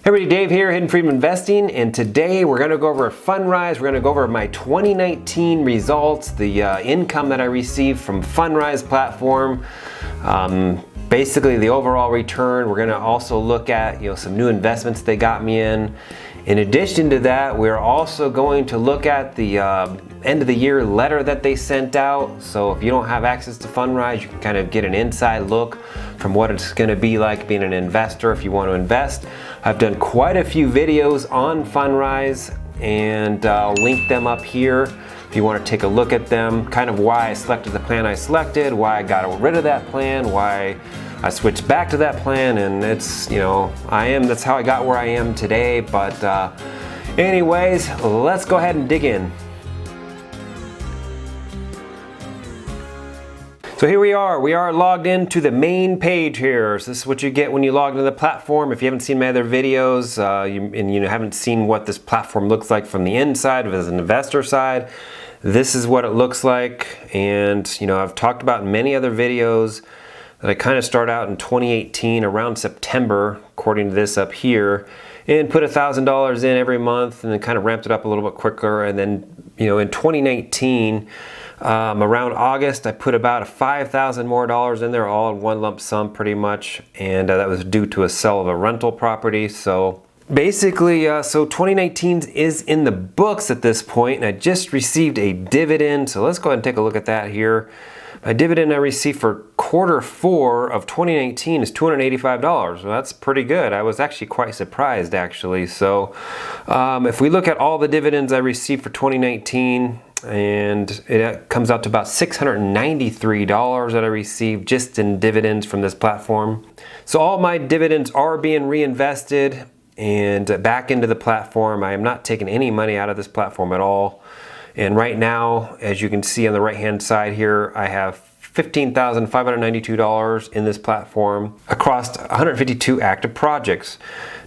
Hey everybody, Dave here, Hidden Freedom Investing, and today we're going to go over Fundrise. We're going to go over my 2019 results, the income that I received from Fundrise platform, basically the overall return. We're going to also look at some new investments they got me in. In addition to that, we're also going to look at the end of the year letter that they sent out. So if you don't have access to Fundrise, you can kind of get an inside look from what it's going to be like being an investor if you want to invest. I've done quite a few videos on Fundrise, and I'll link them up here if you want to take a look at them, kind of why I selected the plan I selected, why I got rid of that plan, why I switched back to that plan, and it's, that's how I got where I am today. But anyways, let's go ahead and dig in. So here we are logged into the main page here. So this is what you get when you log into the platform. If you haven't seen my other videos and you haven't seen what this platform looks like from the inside as an investor side, this is what it looks like. And I've talked about in many other videos that I kind of start out in 2018 around September, according to this up here, and put $1,000 in every month, and then kind of ramped it up a little bit quicker. And then in 2019, around August, I put about $5,000 more in there, all in one lump sum pretty much, and that was due to a sale of a rental property. So basically, so 2019 is in the books at this point, and I just received a dividend. So let's go ahead and take a look at that here. My dividend I received for Q4 of 2019 is $285. Well, that's pretty good. I was actually quite surprised, actually. So if we look at all the dividends I received for 2019, and it comes out to about $693 that I received just in dividends from this platform. So all my dividends are being reinvested and back into the platform. I am not taking any money out of this platform at all. And right now, as you can see on the right hand side here, I have $15,592 in this platform across 152 active projects.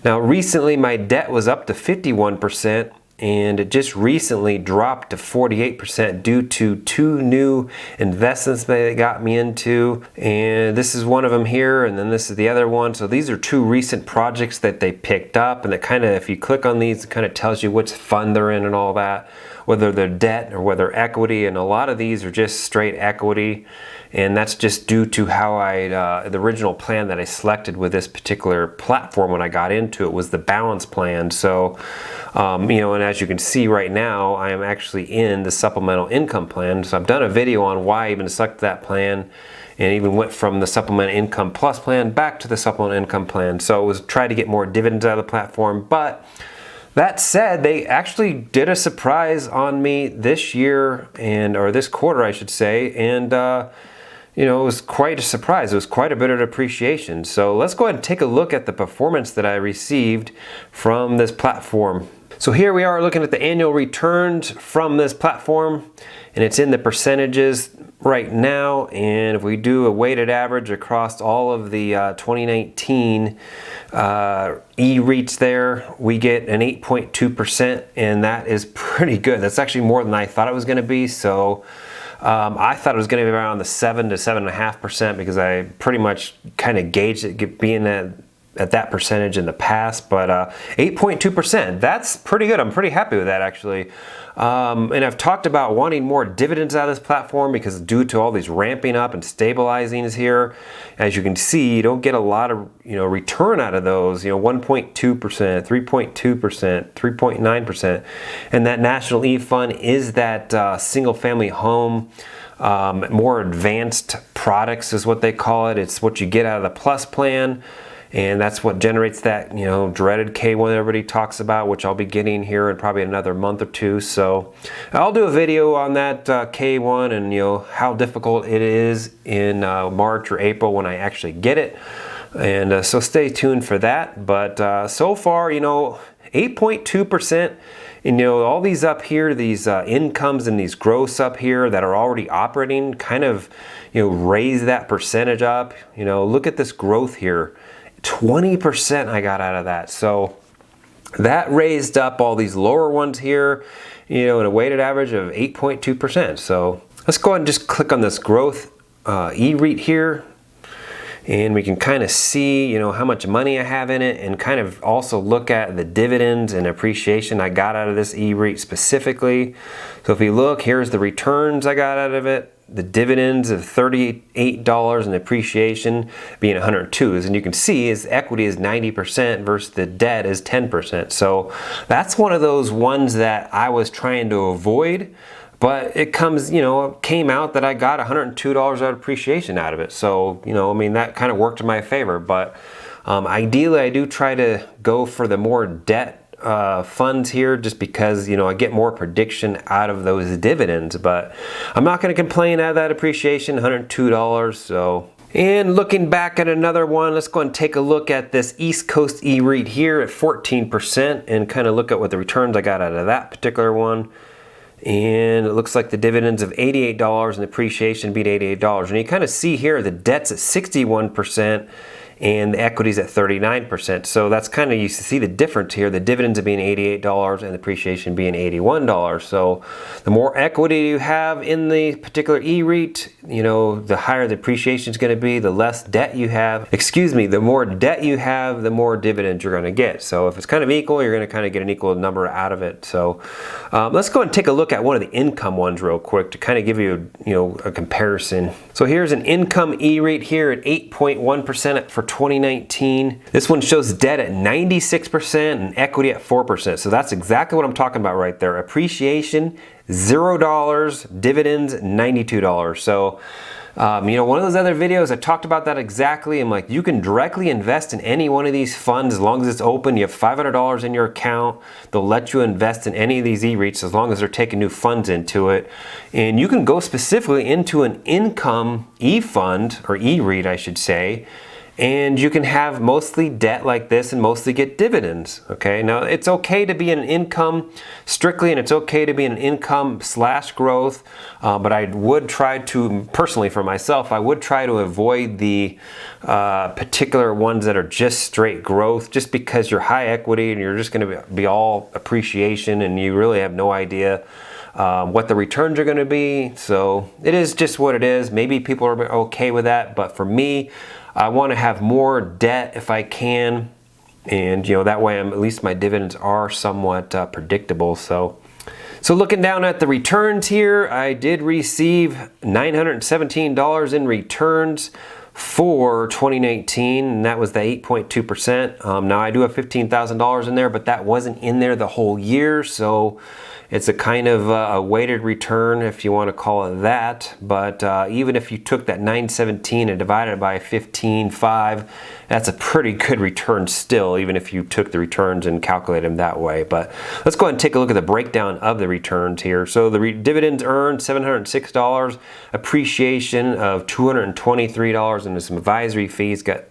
Now recently my debt was up to 51%, and it just recently dropped to 48% due to two new investments that they got me into. And this is one of them here, and then this is the other one. So these are two recent projects that they picked up, and that kind of, if you click on these, it kind of tells you which fund they're in and all that, whether they're debt or whether equity. And a lot of these are just straight equity. And that's just due to how the original plan that I selected with this particular platform when I got into it was the balance plan. So, and as you can see right now, I am actually in the supplemental income plan. So I've done a video on why I even selected that plan, and even went from the supplemental income plus plan back to the supplemental income plan. So it was try to get more dividends out of the platform. But that said, they actually did a surprise on me this year, or this quarter, I should say, and it was quite a surprise. It was quite a bit of appreciation. So let's go ahead and take a look at the performance that I received from this platform. So here we are looking at the annual returns from this platform, and it's in the percentages right now. And if we do a weighted average across all of the 2019 e-REITs there, we get an 8.2%, and that is pretty good. That's actually more than I thought it was going to be. So I thought it was going to be around the 7 to 7.5% because I pretty much kind of gauged it being at that percentage in the past. But 8.2%, that's pretty good. I'm pretty happy with that, actually. And I've talked about wanting more dividends out of this platform because due to all these ramping up and stabilizing is here, as you can see, you don't get a lot of return out of those. 1.2%, 3.2%, 3.9%, and that national eFund is that single family home. More advanced products is what they call it. It's what you get out of the plus plan. And that's what generates that, dreaded K1 everybody talks about, which I'll be getting here in probably another month or two. So I'll do a video on that K1 and, how difficult it is in March or April when I actually get it. And so stay tuned for that. But so far, 8.2%, and all these up here, these incomes and these gross up here that are already operating kind of, raise that percentage up. Look at this growth here. 20% I got out of that. So that raised up all these lower ones here, in a weighted average of 8.2%. So let's go ahead and just click on this growth e-REIT here. And we can kind of see, how much money I have in it, and kind of also look at the dividends and appreciation I got out of this E-REIT specifically. So if you look, here's the returns I got out of it. The dividends of $38 and appreciation being 102. And you can see his equity is 90% versus the debt is 10%. So that's one of those ones that I was trying to avoid. But it came out that I got $102 of appreciation out of it. So, that kind of worked in my favor. But ideally, I do try to go for the more debt funds here, just because, I get more prediction out of those dividends. But I'm not going to complain out of that appreciation, $102. So. And looking back at another one, let's go and take a look at this East Coast E-REIT here at 14% and kind of look at what the returns I got out of that particular one. And it looks like the dividends of $88 and appreciation beat $88. And you kind of see here the debt's at 61% and the equity's at 39%. So that's kind of, you see the difference here. The dividends are being $88 and the appreciation being $81. So the more equity you have in the particular E-REIT, the higher the appreciation is going to be, the less debt you have. The more debt you have, the more dividends you're going to get. So if it's kind of equal, you're going to kind of get an equal number out of it. So let's go and take a look at one of the income ones real quick to kind of give you, a comparison. So here's an income E-REIT here at 8.1% for 2019. This one shows debt at 96% and equity at 4%. So that's exactly what I'm talking about right there. Appreciation, $0, dividends, $92. So, one of those other videos, I talked about that exactly. I'm like, you can directly invest in any one of these funds as long as it's open. You have $500 in your account. They'll let you invest in any of these E-REITs as long as they're taking new funds into it. And you can go specifically into an income eFund, or E-REIT, I should say. And you can have mostly debt like this and mostly get dividends, okay? Now, it's okay to be in an income strictly, and it's okay to be in an income / growth, but I would try to, personally for myself, I would try to avoid the particular ones that are just straight growth, just because you're high equity and you're just gonna be all appreciation and you really have no idea what the returns are going to be. So it is just what it is. Maybe people are okay with that, but for me, I want to have more debt if I can, and that way at least my dividends are somewhat predictable. So looking down at the returns here, I did receive $917 in returns for 2019, and that was the 8.2%. Now I do have $15,000 in there, but that wasn't in there the whole year, so it's a kind of a weighted return, if you want to call it that. But even if you took that 917 and divided it by 15.5, that's a pretty good return still, even if you took the returns and calculated them that way. But let's go ahead and take a look at the breakdown of the returns here. So the dividends earned $706, appreciation of $223, and some advisory fees got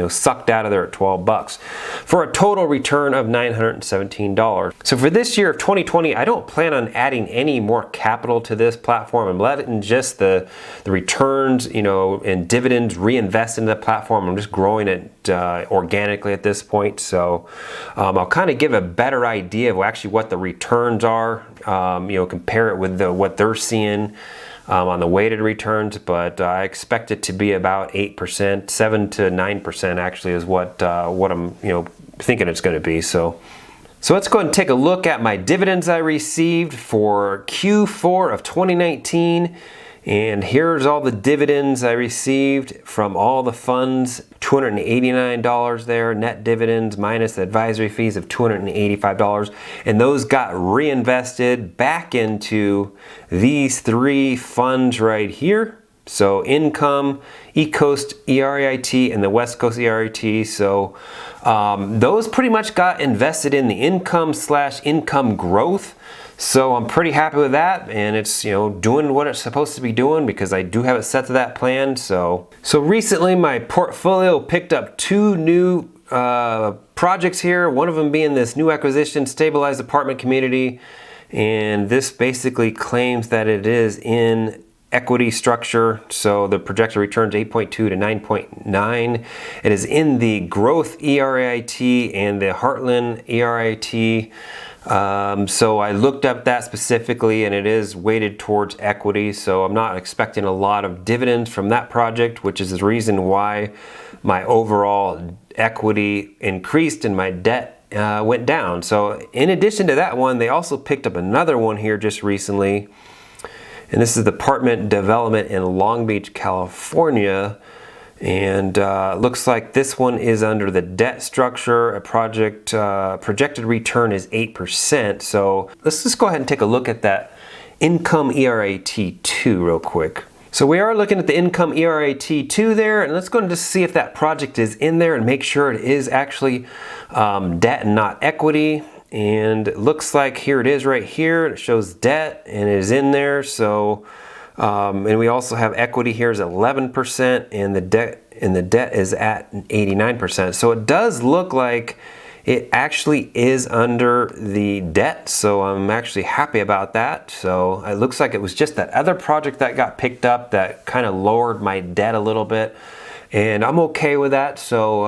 sucked out of there at $12 for a total return of $917. So for this year of 2020, I don't plan on adding any more capital to this platform. I'm letting just the returns, and dividends reinvest into the platform. I'm just growing it organically at this point. So I'll kind of give a better idea of actually what the returns are, compare it with what they're seeing on the weighted returns, but I expect it to be about 8%, 7 to 9% actually is what I'm thinking it's going to be. So let's go ahead and take a look at my dividends I received for Q4 of 2019. And here's all the dividends I received from all the funds, $289 there, net dividends minus the advisory fees of $285. And those got reinvested back into these three funds right here. So income, East Coast EREIT, and the West Coast EREIT. So those pretty much got invested in the income / income growth. So I'm pretty happy with that, and it's doing what it's supposed to be doing because I do have it set to that plan. So recently my portfolio picked up two new projects here. One of them being this new acquisition, stabilized apartment community, and this basically claims that it is in equity structure. So the projected return is 8.2 to 9.9. It is in the growth ERIT and the Heartland ERIT. So I looked up that specifically, and it is weighted towards equity. So I'm not expecting a lot of dividends from that project, which is the reason why my overall equity increased and my debt went down. So in addition to that one, they also picked up another one here just recently. And this is the apartment development in Long Beach, California. And looks like this one is under the debt structure. A project projected return is 8%. So let's just go ahead and take a look at that income ERIT2 real quick. So we are looking at the income ERIT2 there, and let's go and just see if that project is in there and make sure it is actually debt and not equity. And it looks like here it is right here. It shows debt and it is in there. So and we also have equity here is 11%, and the debt is at 89%. So it does look like it actually is under the debt, so I'm actually happy about that. So it looks like it was just that other project that got picked up that kind of lowered my debt a little bit, and I'm okay with that. So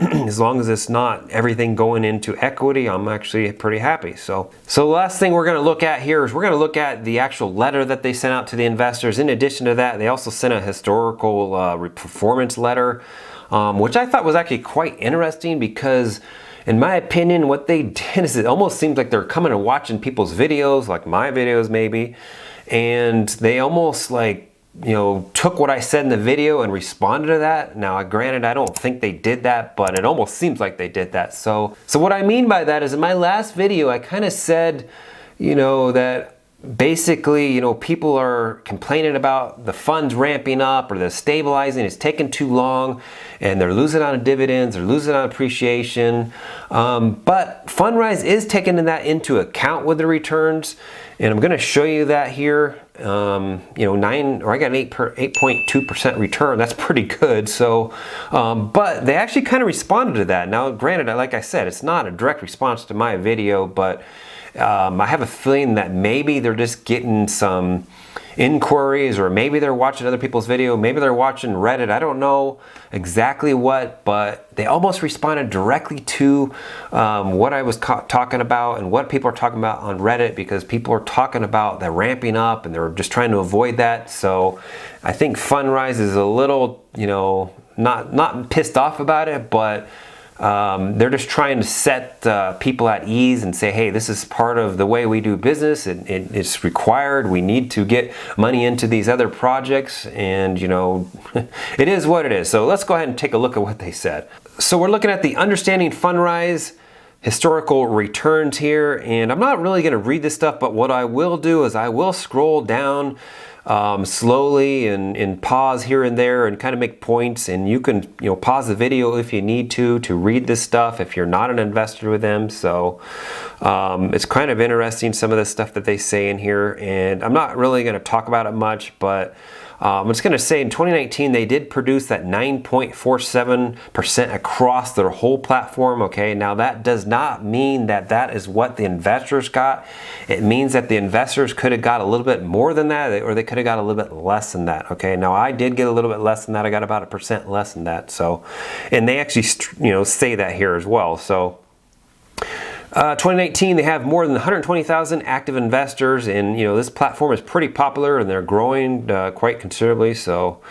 as long as it's not everything going into equity, I'm actually pretty happy. So the last thing we're going to look at here is we're going to look at the actual letter that they sent out to the investors. In addition to that, they also sent a historical performance letter, which I thought was actually quite interesting because, in my opinion, what they did is it almost seems like they're coming and watching people's videos, like my videos maybe, and they almost took what I said in the video and responded to that. Now, granted, I don't think they did that, but it almost seems like they did that. So what I mean by that is in my last video, I kind of said, that basically, people are complaining about the funds ramping up or the stabilizing. It's taking too long and they're losing on dividends, they're losing on appreciation. But Fundrise is taking that into account with the returns. And I'm going to show you that here. I got an 8.2% return. That's pretty good. So, but they actually kind of responded to that. Now, granted, like I said, it's not a direct response to my video, but I have a feeling that maybe they're just getting some inquiries, or maybe they're watching other people's video, maybe they're watching Reddit. I don't know exactly what, but they almost responded directly to what I was talking about and what people are talking about on Reddit, because people are talking about the ramping up and they're just trying to avoid that. So I think Fundrise is a little, not pissed off about it, but they're just trying to set people at ease and say, hey, this is part of the way we do business. It's required. We need to get money into these other projects, and it is what it is. So let's go ahead and take a look at what they said. So we're looking at the Understanding Fundrise historical returns here, and I'm not really going to read this stuff, but what I will do is I will scroll down slowly and pause here and there and kind of make points, and you can pause the video if you need to read this stuff if you're not an investor with them. So it's kind of interesting, some of the stuff that they say in here, and I'm not really going to talk about it much, but I'm just going to say in 2019 they did produce that 9.47% across their whole platform. Okay, now that does not mean that that is what the investors got. It means that the investors could have got a little bit more than that, or they could have got a little bit less than that. Okay, now I did get a little bit less than that. I got about 1% less than that. So, and they actually say that here as well. So 2019, they have more than 120,000 active investors, and this platform is pretty popular and they're growing quite considerably. So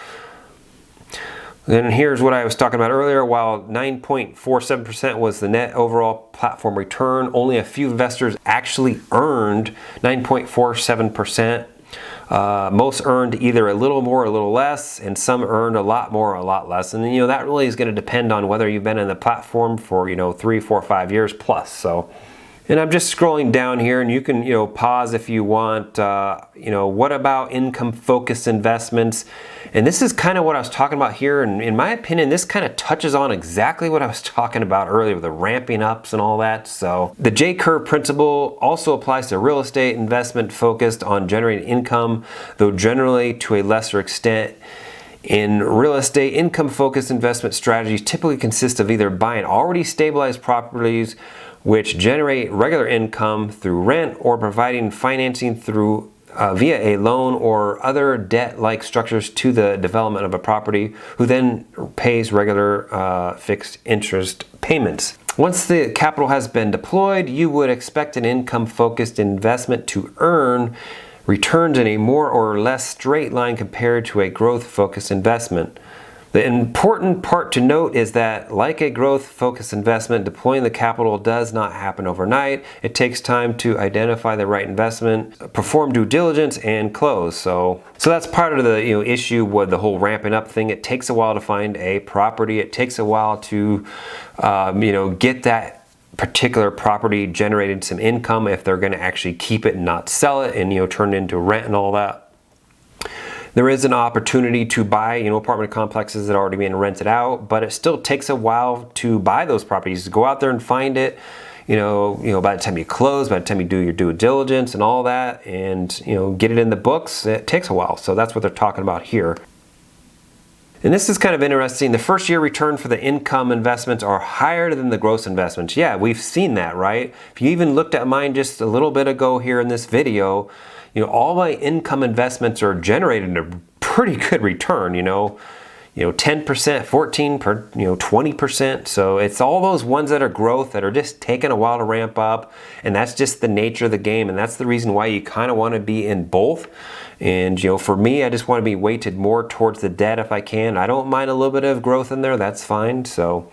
then here's what I was talking about earlier. While 9.47% was the net overall platform return, only a few investors actually earned 9.47%. Most earned either a little more or a little less, and some earned a lot more or a lot less. And then, that really is going to depend on whether you've been in the platform for 3, 4, 5 years plus. So, and I'm just scrolling down here, and you can pause if you want. What about income focused investments? And this is kind of what I was talking about here, and in my opinion this kind of touches on exactly what I was talking about earlier with the ramping ups and all that. So the J-curve principle also applies to real estate investment focused on generating income, though generally to a lesser extent. In real estate, income-focused investment strategies typically consist of either buying already stabilized properties which generate regular income through rent, or providing financing through via a loan or other debt-like structures to the development of a property, who then pays regular fixed interest payments. Once the capital has been deployed, you would expect an income-focused investment to earn returns in a more or less straight line compared to a growth-focused investment. The important part to note is that, like a growth-focused investment, deploying the capital does not happen overnight. It takes time to identify the right investment, perform due diligence, and close. So that's part of the issue with the whole ramping up thing. It takes a while to find a property. It takes a while to get that particular property generated some income if they're going to actually keep it and not sell it and turn it into rent and all that. There is an opportunity to buy, apartment complexes that are already being rented out, but it still takes a while to buy those properties. Go out there and find it. By the time you close, by the time you do your due diligence and all that, and get it in the books, it takes a while. So that's what they're talking about here. And this is kind of interesting. The first year return for the income investments are higher than the gross investments. Yeah, we've seen that, right? If you even looked at mine just a little bit ago here in this video, all my income investments are generating a pretty good return, 10%, 14%, 20%. So it's all those ones that are growth that are just taking a while to ramp up. And that's just the nature of the game. And that's the reason why you kind of want to be in both. And, for me, I just want to be weighted more towards the debt if I can. I don't mind a little bit of growth in there. That's fine. So,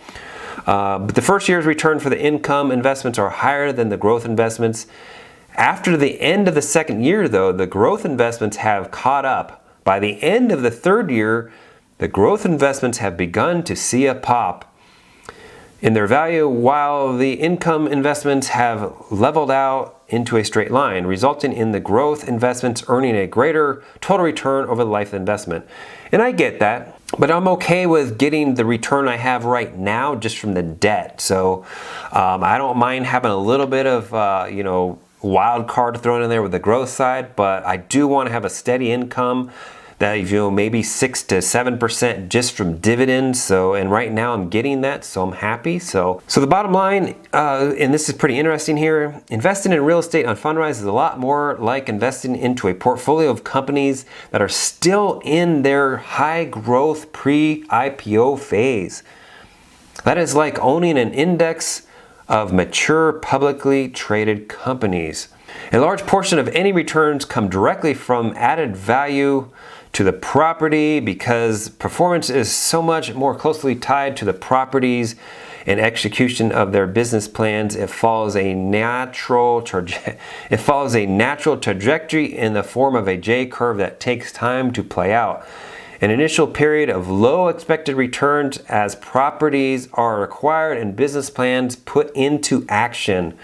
but the first year's return for the income investments are higher than the growth investments. After the end of the second year, though, the growth investments have caught up. By the end of the third year, the growth investments have begun to see a pop in their value, while the income investments have leveled out into a straight line, resulting in the growth investments earning a greater total return over the life of the investment. And I get that, but I'm okay with getting the return I have right now just from the debt. So I don't mind having a little bit of, wild card thrown in there with the growth side, but I do want to have a steady income that maybe 6 to 7% just from dividends. So, and right now I'm getting that, so I'm happy. So the bottom line, and this is pretty interesting here, investing in real estate on Fundrise is a lot more like investing into a portfolio of companies that are still in their high growth pre-IPO phase. That is like owning an index of mature publicly traded companies. A large portion of any returns come directly from added value to the property because performance is so much more closely tied to the properties and execution of their business plans. It follows a natural trajectory in the form of a J-curve that takes time to play out. An initial period of low expected returns as properties are acquired and business plans put into action,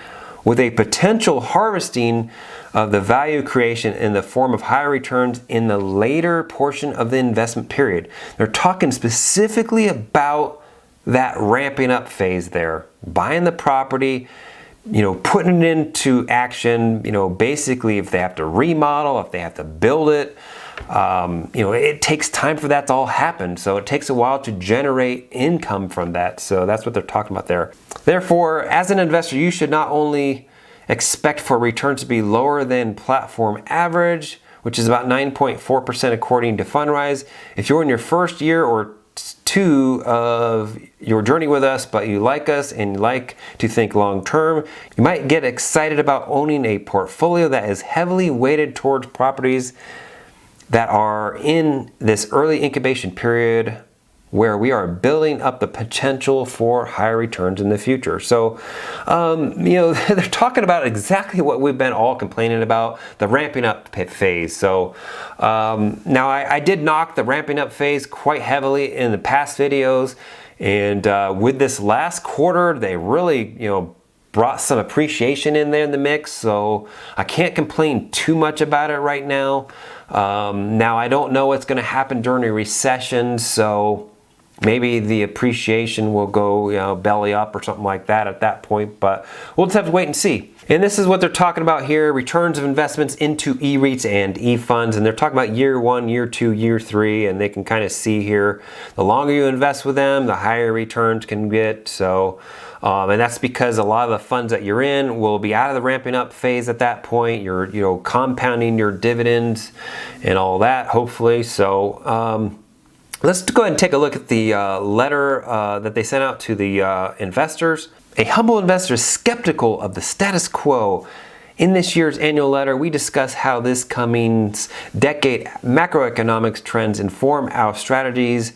with a potential harvesting of the value creation in the form of higher returns in the later portion of the investment period. They're talking specifically about that ramping up phase there, buying the property, putting it into action, basically if they have to remodel, if they have to build it, it takes time for that to all happen. So it takes a while to generate income from that. So that's what they're talking about there. Therefore, as an investor, you should not only expect for returns to be lower than platform average, which is about 9.4% according to Fundrise. If you're in your first year or two of your journey with us, but you like us and like to think long term, you might get excited about owning a portfolio that is heavily weighted towards properties that are in this early incubation period where we are building up the potential for higher returns in the future. So, they're talking about exactly what we've been all complaining about, the ramping up phase. So, now I did knock the ramping up phase quite heavily in the past videos. And with this last quarter, they really, brought some appreciation in there in the mix. So I can't complain too much about it right now. Now I don't know what's going to happen during a recession, so maybe the appreciation will go, belly up or something like that at that point, but we'll just have to wait and see. And this is what they're talking about here, returns of investments into E-REITs and eFunds. And they're talking about year 1, year 2, year 3, and they can kind of see here, the longer you invest with them, the higher returns can get. So, and that's because a lot of the funds that you're in will be out of the ramping up phase at that point. You're, compounding your dividends and all that, hopefully. So, let's go ahead and take a look at the letter that they sent out to the investors. A humble investor is skeptical of the status quo. In this year's annual letter, we discuss how this coming decade macroeconomics trends inform our strategies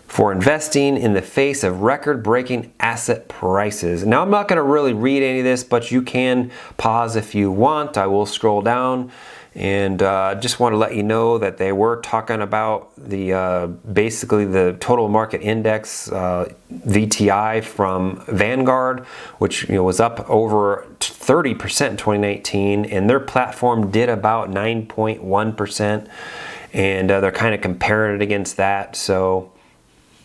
for investing in the face of record-breaking asset prices. Now, I'm not going to really read any of this, but you can pause if you want. I will scroll down. And just want to let you know that they were talking about the basically the total market index VTI from Vanguard, which was up over 30% in 2019, and their platform did about 9.1%, and they're kind of comparing it against that. So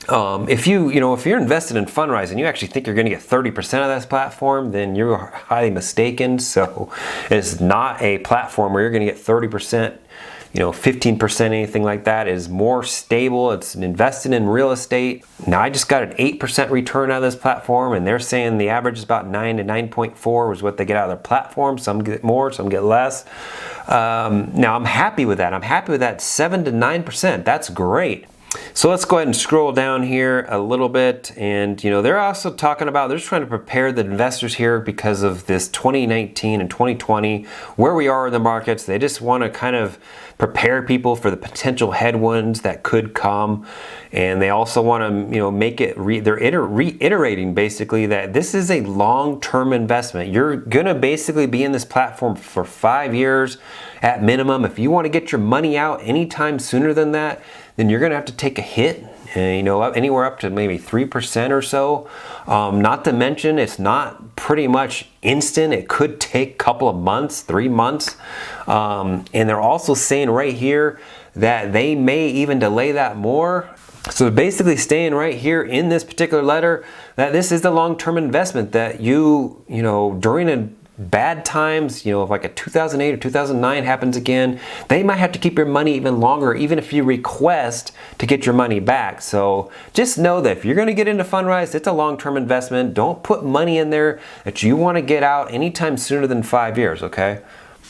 if you're invested in Fundrise and you actually think you're going to get 30% of this platform, then you're highly mistaken. So it's not a platform where you're going to get 30%, 15%, anything like that. It is more stable. It's invested in real estate. Now, I just got an 8% return out of this platform, and they're saying the average is about 9 to 9.4 was what they get out of their platform. Some get more, some get less. Now, I'm happy with that. I'm happy with that 7 to 9%. That's great. So let's go ahead and scroll down here a little bit, and they're also talking about, they're just trying to prepare the investors here because of this 2019 and 2020, where we are in the markets. They just want to kind of prepare people for the potential headwinds that could come, and they also want to make it they're reiterating basically that this is a long-term investment. You're gonna basically be in this platform for 5 years at minimum. If you want to get your money out anytime sooner than that, then you're going to have to take a hit, anywhere up to maybe 3% or so. Not to mention, it's not pretty much instant. It could take a couple of months, 3 months. And they're also saying right here that they may even delay that more. So basically saying right here in this particular letter that this is the long-term investment that during a bad times, if like a 2008 or 2009 happens again, they might have to keep your money even longer, even if you request to get your money back. So just know that if you're going to get into Fundrise, it's a long-term investment. Don't put money in there that you want to get out anytime sooner than 5 years, okay?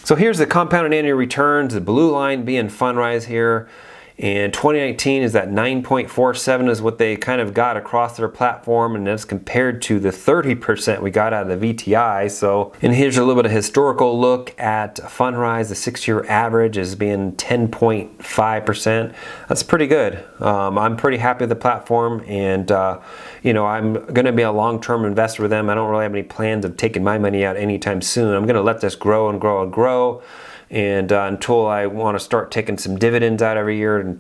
So here's the compounded annual returns, the blue line being Fundrise here. And 2019 is that 9.47 is what they kind of got across their platform, and that's compared to the 30% we got out of the VTI. So, and here's a little bit of historical look at Fundrise. The 6-year average is being 10.5%. That's pretty good. I'm pretty happy with the platform, and I'm going to be a long-term investor with them. I don't really have any plans of taking my money out anytime soon. I'm going to let this grow and grow and grow. And until I want to start taking some dividends out every year and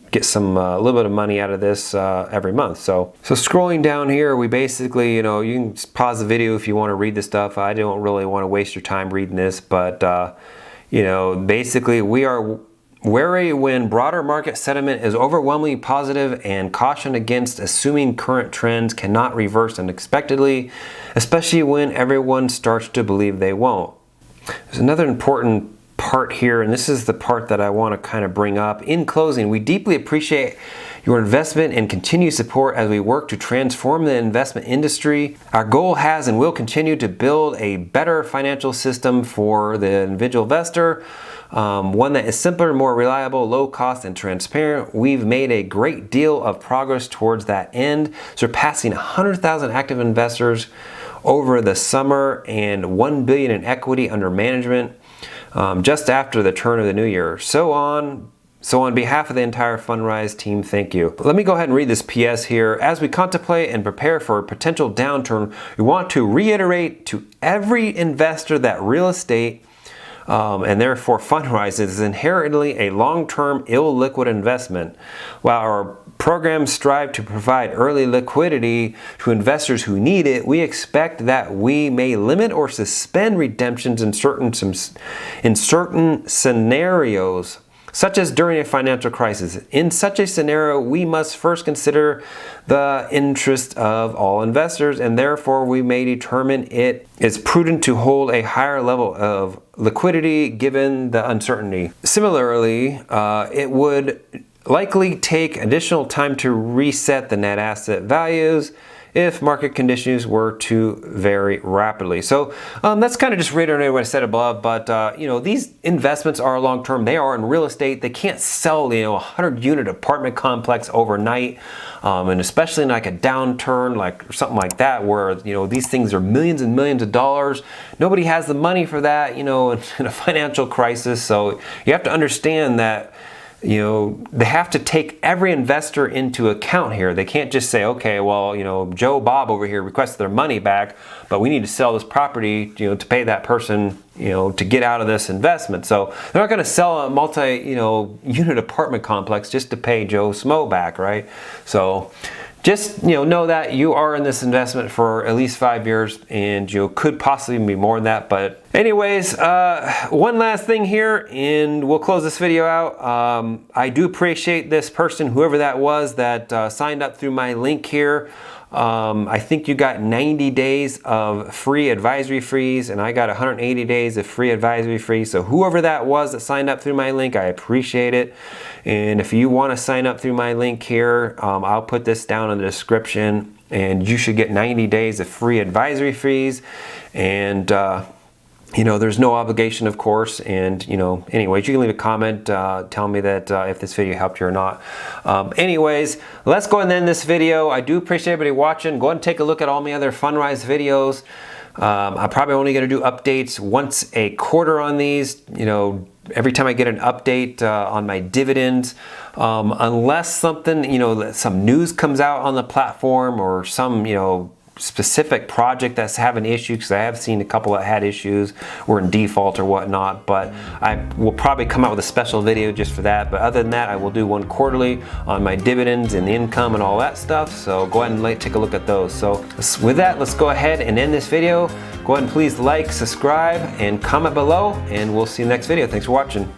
get some a little bit of money out of this every month. So scrolling down here, we basically you can pause the video if you want to read this stuff. I don't really want to waste your time reading this, but basically we are wary when broader market sentiment is overwhelmingly positive, and caution against assuming current trends cannot reverse unexpectedly, especially when everyone starts to believe they won't. There's another important part here, and this is the part that I want to kind of bring up. In closing, we deeply appreciate your investment and continued support as we work to transform the investment industry. Our goal has and will continue to build a better financial system for the individual investor, one that is simpler, more reliable, low cost, and transparent. We've made a great deal of progress towards that end, surpassing 100,000 active investors over the summer and $1 billion in equity under management just after the turn of the new year. So on behalf of the entire Fundrise team, thank you. Let me go ahead and read this PS here. As we contemplate and prepare for a potential downturn, we want to reiterate to every investor that real estate and therefore Fundrise is inherently a long-term illiquid investment. While our programs strive to provide early liquidity to investors who need it, we expect that we may limit or suspend redemptions in certain scenarios. such as during a financial crisis. In such a scenario, we must first consider the interest of all investors, and therefore we may determine it is prudent to hold a higher level of liquidity given the uncertainty. Similarly, it would likely take additional time to reset the net asset values if market conditions were to vary rapidly. So that's kind of just reiterating what I said above, but you know, these investments are long-term. They are in real estate. They can't sell, you know, a 100-unit apartment complex overnight, and especially in like a downturn, like something like that, where, you know, these things are millions and millions of dollars. Nobody has the money for that, you know, in a financial crisis. So you have to understand that, you know, they have to take every investor into account here. They can't just say, okay, well, you know, Joe Bob over here requested their money back, but we need to sell this property, you know, to pay that person, you know, to get out of this investment. So they're not going to sell a unit apartment complex just to pay Joe Smo back, right? So just, you know that you are in this investment for at least 5 years, and you could possibly be more than that. But anyways, one last thing here, and we'll close this video out. I do appreciate this person, whoever that was, that signed up through my link here. I think you got 90 days of free advisory fees, and I got 180 days of free advisory fees. So whoever that was that signed up through my link, I appreciate it. And if you want to sign up through my link here, I'll put this down in the description, and you should get 90 days of free advisory fees. And you know, there's no obligation, of course, and, you know, anyways, you can leave a comment telling me that if this video helped you or not. Anyways, let's go and end this video. I do appreciate everybody watching. Go ahead and take a look at all my other Fundrise videos. I'm probably only going to do updates once a quarter on these, you know, every time I get an update on my dividends, unless something, you know, some news comes out on the platform, or some, you know, specific project that's having issues, because I have seen a couple that had issues, were in default or whatnot. But I will probably come out with a special video just for that. But other than that, I will do one quarterly on my dividends and the income and all that stuff. So go ahead and take a look at those. So with that, let's go ahead and end this video. Go ahead and please like, subscribe, and comment below, and we'll see you in the next video. Thanks for watching.